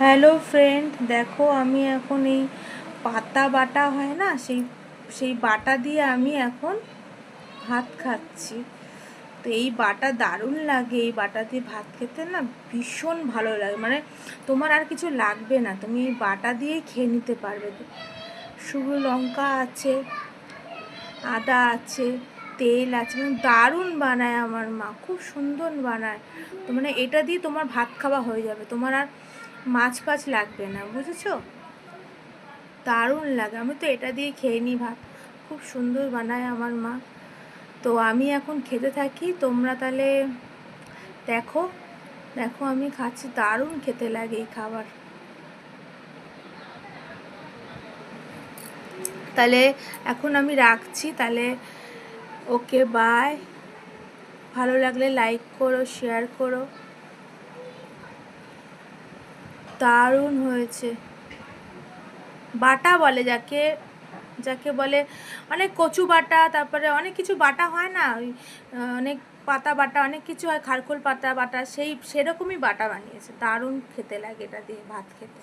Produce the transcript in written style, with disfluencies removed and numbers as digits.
Hello friend, দেখো আমি এখন এই পাতা বাটা হয় না, সেই বাটা দিয়ে আমি এখন ভাত খাচ্ছি। তো এই বাটা দারুণ লাগে, এই বাটা দিয়ে ভাত খেতে না ভীষণ ভালো লাগে। মানে তোমার আর কিছু লাগবে না, তুমি এই বাটা দিয়েই খেয়ে নিতে পারবে। শুকনো লঙ্কা আছে, আদা আছে, তেল আছে, মানে দারুণ বানায় আমার মা, খুব সুন্দর বানায়। তো মানে এটা দিয়ে তোমার ভাত খাওয়া হয়ে যাবে, তোমার আর মাছ ফাছ লাগবে না, বুঝেছো? দারুণ লাগে, আমি তো এটা দিয়ে খেয়ে নিই ভাত, খুব সুন্দর বানায় আমার মা। তো আমি এখন খেতে থাকি, তোমরা তাহলে দেখো দেখো আমি খাচ্ছি, দারুণ খেতে লাগে এই খাবার। তাহলে এখন আমি রাখছি, তাহলে ওকে বাই। ভালো লাগলে লাইক করো, শেয়ার করো। দারুণ হয়েছে। বাটা বলে যাকে, যাকে বলে অনেক কচু বাটা, তারপরে অনেক কিছু বাটা হয় না, ওই অনেক পাতা বাটা, অনেক কিছু হয়, খারখোল পাতা বাটা, সেরকমই বাটা বানিয়েছে। দারুণ খেতে লাগে এটা দিয়ে ভাত খেতে।